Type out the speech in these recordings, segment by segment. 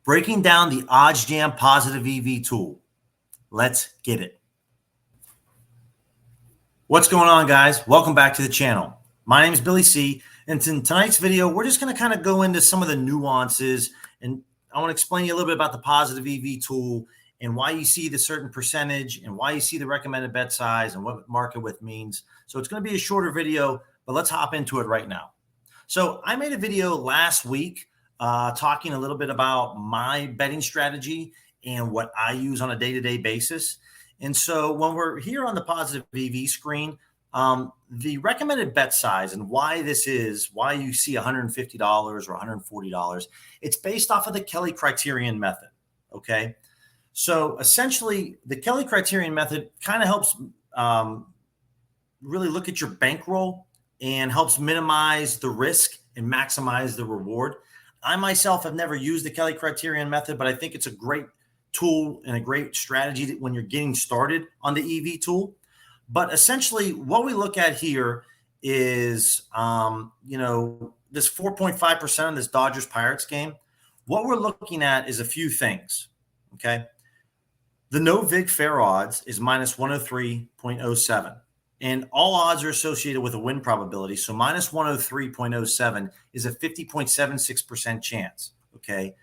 breaking down the OddsJam positive EV tool. Let's get it. What's going on, guys? Welcome back to the channel. My name is Billy C, and in tonight's video, we're just going to kind of go into some of the nuances, and I want to explain to you a little bit about the positive EV tool and why you see the certain percentage and why you see the recommended bet size and what market width means. So it's going to be a shorter video, but let's hop into it right now. So I made a video last week talking a little bit about my betting strategy and what I use on a day-to-day basis. And so when we're here on the positive EV screen, the recommended bet size and why this is, why you see $150 or $140, it's based off of the Kelly criterion method, okay? So essentially, the Kelly criterion method kind of helps really look at your bankroll and helps minimize the risk and maximize the reward. I myself have never used the Kelly criterion method, but I think it's a great tool and a great strategy when you're getting started on the EV tool. But essentially what we look at here is, this 4.5% on this Dodgers Pirates game. What we're looking at is a few things. Okay. The no vig fair odds is minus 103.07. And all odds are associated with a win probability. So minus 103.07 is a 50.76% chance. Okay.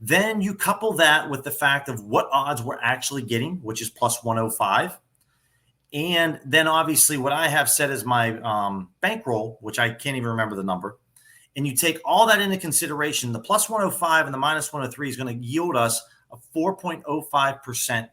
Then you couple that with the fact of what odds we're actually getting, which is plus 105. And then obviously what I have set as my bankroll, which I can't even remember the number. And you take all that into consideration, the plus 105 and the minus 103 is going to yield us a 4.05%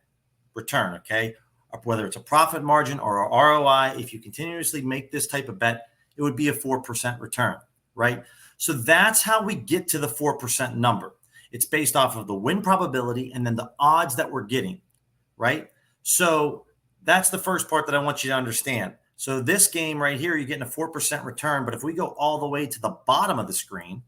return, okay? Whether it's a profit margin or a ROI, if you continuously make this type of bet, it would be a 4% return, right? So that's how we get to the 4% number. It's based off of the win probability and then the odds that we're getting, right? So that's the first part that I want you to understand. So this game right here, you're getting a 4% return. But if we go all the way to the bottom of the screen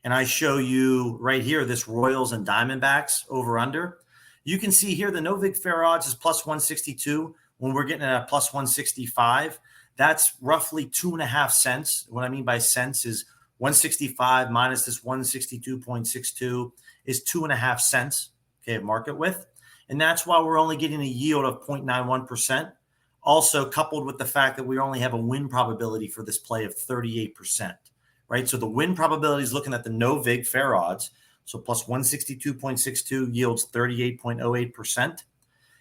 and I show you right here, this Royals and Diamondbacks over under, you can see here the no vig fair odds is plus 162. When we're getting a plus 165, that's roughly 2.5 cents. What I mean by cents is 165 minus this 162.62 is 2.5 cents, okay, market width. And that's why we're only getting a yield of 0.91%. Also coupled with the fact that we only have a win probability for this play of 38%, right? So the win probability is looking at the no vig fair odds. So plus 162.62 yields 38.08%.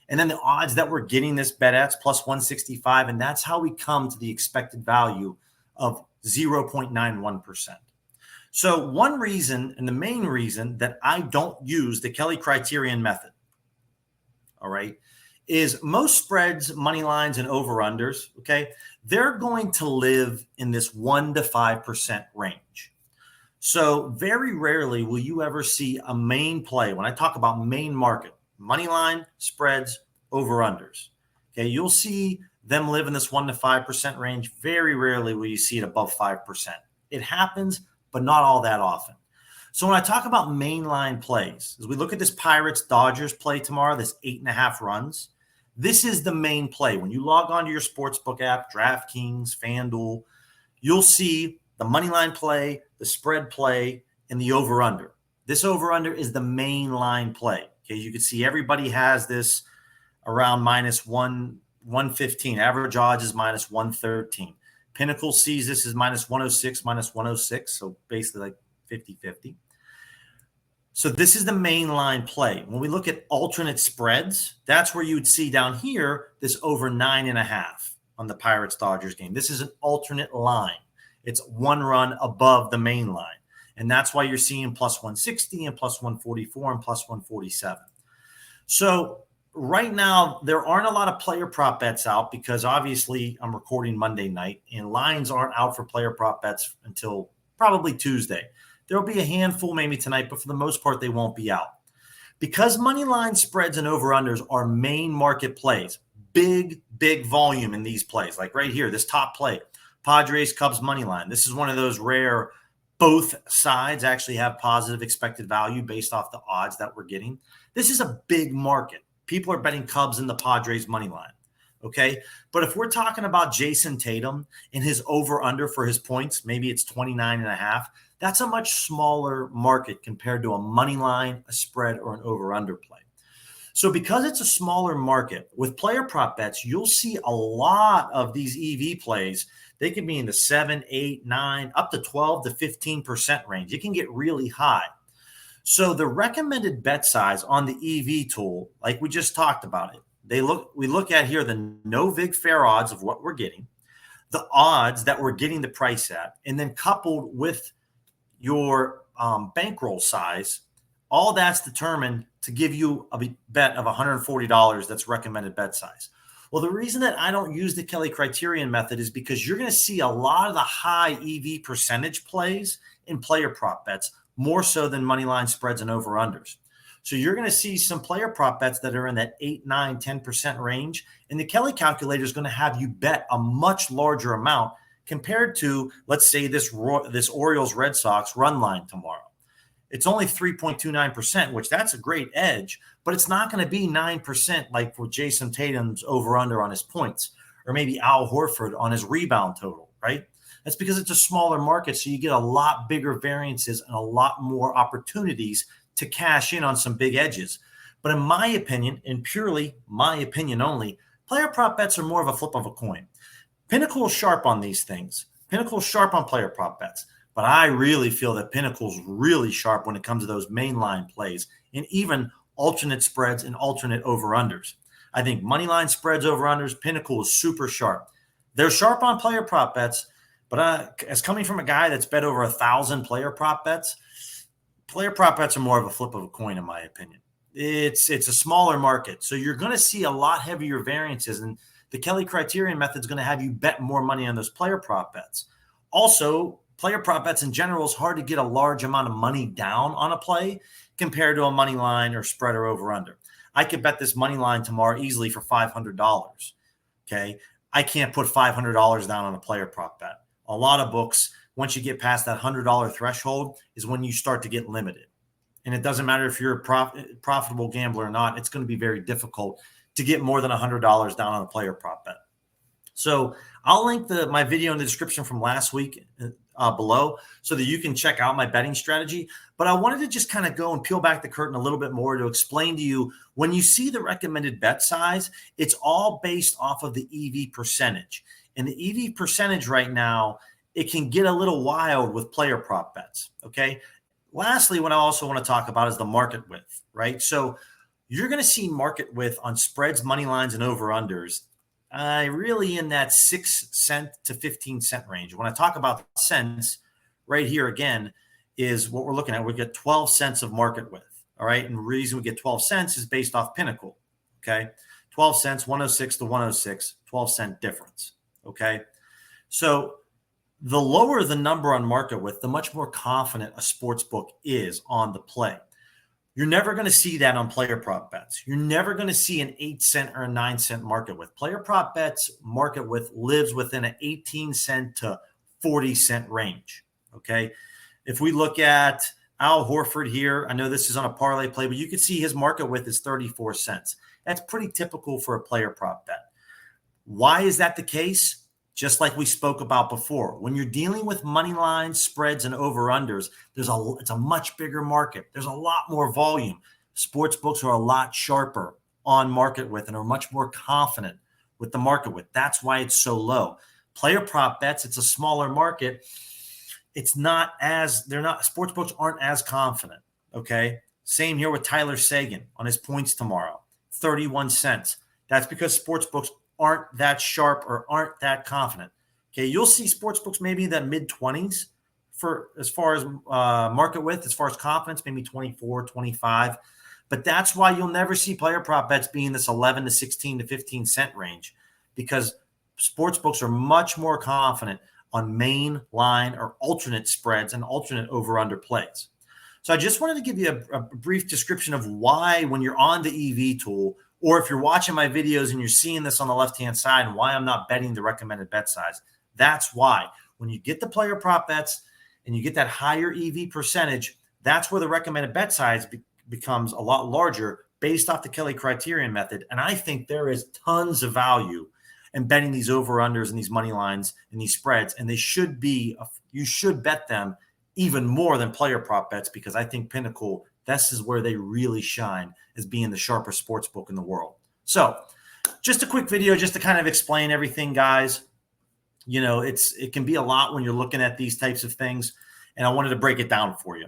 And then the odds that we're getting this bet at is plus 165. And that's how we come to the expected value of 0.91%. So one reason, and the main reason that I don't use the Kelly criterion method, all right, is most spreads, money lines, and over-unders, okay, they're going to live in this 1 to 5% range. So very rarely will you ever see a main play. When I talk about main market, money line, spreads, over-unders, okay, you'll see them live in this 1 to 5% range. Very rarely will you see it above 5%. It happens, but not all that often. So when I talk about mainline plays, as we look at this Pirates-Dodgers play tomorrow, this 8.5 runs, this is the main play. When you log on to your sportsbook app, DraftKings, FanDuel, you'll see the money line play, the spread play, and the over-under. This over-under is the main line play. Okay, you can see everybody has this around minus 115. Average odds is minus 113. Pinnacle sees this as minus 106, minus 106. So basically like 50-50. So this is the main line play. When we look at alternate spreads, that's where you would see down here this over 9.5 on the Pirates-Dodgers game. This is an alternate line. It's one run above the main line. And that's why you're seeing plus 160 and plus 144 and plus 147. So right now, there aren't a lot of player prop bets out because obviously I'm recording Monday night and lines aren't out for player prop bets until probably Tuesday. There'll be a handful maybe tonight, but for the most part, they won't be out. Because money line spreads and over-unders are main market plays, big volume in these plays. Like right here, this top play, Padres Cubs money line. This is one of those rare both sides actually have positive expected value based off the odds that we're getting. This is a big market. People are betting Cubs in the Padres money line. Okay. But if we're talking about Jason Tatum and his over under for his points, maybe it's 29.5. That's a much smaller market compared to a money line, a spread, or an over-under play. So because it's a smaller market, with player prop bets, you'll see a lot of these EV plays. They can be in the 7, 8, 9, up to 12 to 15% range. It can get really high. So the recommended bet size on the EV tool, like we just talked about it, we look at here the no vig fair odds of what we're getting, the odds that we're getting the price at, and then coupled with your bankroll size, all that's determined to give you a bet of $140 that's recommended bet size. Well, the reason that I don't use the Kelly criterion method is because you're going to see a lot of the high EV percentage plays in player prop bets, more so than money line spreads and over-unders. So you're going to see some player prop bets that are in that 8, 9, 10% range. And the Kelly calculator is going to have you bet a much larger amount compared to, let's say, this Orioles Red Sox run line tomorrow. It's only 3.29%, which that's a great edge, but it's not going to be 9% like for Jason Tatum's over-under on his points, or maybe Al Horford on his rebound total, right? That's because it's a smaller market, so you get a lot bigger variances and a lot more opportunities to cash in on some big edges. But in my opinion, and purely my opinion only, player prop bets are more of a flip of a coin. Pinnacle is sharp on these things. Pinnacle is sharp on player prop bets. But I really feel that Pinnacle's really sharp when it comes to those mainline plays and even alternate spreads and alternate over-unders. I think money line spreads, over-unders, Pinnacle is super sharp. They're sharp on player prop bets, but as coming from a guy that's bet over 1,000 player prop bets are more of a flip of a coin, in my opinion. It's a smaller market, so you're going to see a lot heavier variances, and the Kelly criterion method is going to have you bet more money on those player prop bets. Also, player prop bets in general is hard to get a large amount of money down on a play compared to a money line or spread or over under. I could bet this money line tomorrow easily for $500. Okay. I can't put $500 down on a player prop bet. A lot of books, once you get past that $100 threshold, is when you start to get limited. And it doesn't matter if you're a profitable gambler or not, it's going to be very difficult to get more than $100 down on a player prop bet. So I'll link my video in the description from last week below so that you can check out my betting strategy. But I wanted to just kind of go and peel back the curtain a little bit more to explain to you, when you see the recommended bet size, it's all based off of the EV percentage. And the EV percentage right now, it can get a little wild with player prop bets, okay? Lastly, what I also want to talk about is the market width, right? So you're going to see market width on spreads, money lines, and over-unders really in that 6 cent to 15 cent range. When I talk about cents, right here again is what we're looking at. We get 12 cents of market width, all right? And the reason we get 12 cents is based off Pinnacle, okay? 12 cents, 106 to 106, 12-cent difference, okay? So the lower the number on market width, the much more confident a sports book is on the play. You're never going to see that on player prop bets. You're never going to see an 8 cent or a 9 cent market width. Player prop bets market width lives within an 18 cent to 40 cent range. Okay. If we look at Al Horford here, I know this is on a parlay play, but you can see his market width is 34 cents. That's pretty typical for a player prop bet. Why is that the case? Just like we spoke about before, when you're dealing with money lines, spreads, and over-unders, it's a much bigger market. There's a lot more volume. Sports books are a lot sharper on market width and are much more confident with the market width. That's why it's so low. Player prop bets, it's a smaller market. Sports books aren't as confident, okay? Same here with Tyler Sagan on his points tomorrow, 31 cents. That's because sports books aren't that sharp or aren't that confident. Okay, you'll see sports books maybe in the mid-20s for as far as market width, as far as confidence, maybe 24, 25. But that's why you'll never see player prop bets being this 11 to 16 to 15 cent range, because sports books are much more confident on main line or alternate spreads and alternate over-under plays. So I just wanted to give you a brief description of why, when you're on the EV tool, or if you're watching my videos and you're seeing this on the left-hand side, and why I'm not betting the recommended bet size. That's why. When you get the player prop bets and you get that higher EV percentage, that's where the recommended bet size becomes a lot larger based off the Kelly criterion method. And I think there is tons of value in betting these over-unders and these money lines and these spreads, and you should bet them even more than player prop bets, because I think Pinnacle, this is where they really shine as being the sharpest sports book in the world. So just a quick video just to kind of explain everything, guys. You know, it can be a lot when you're looking at these types of things, and I wanted to break it down for you.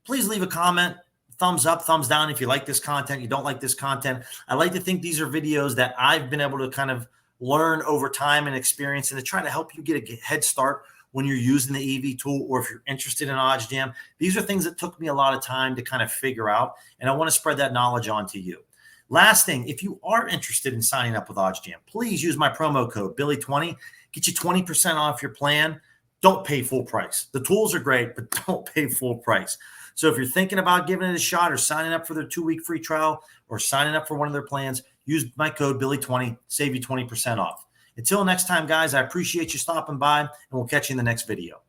Please leave a comment, thumbs up, thumbs down if you like this content, you don't like this content. I like to think these are videos that I've been able to kind of learn over time and experience, and to try to help you get a head start when you're using the EV tool, or if you're interested in OddsJam. These are things that took me a lot of time to kind of figure out, and I want to spread that knowledge on to you. Last thing, if you are interested in signing up with OddsJam, please use my promo code Billy20, get you 20% off your plan. Don't pay full price. The tools are great, but don't pay full price. So if you're thinking about giving it a shot, or signing up for their 2-week free trial, or signing up for one of their plans, use my code Billy20, save you 20% off. Until next time, guys, I appreciate you stopping by, and we'll catch you in the next video.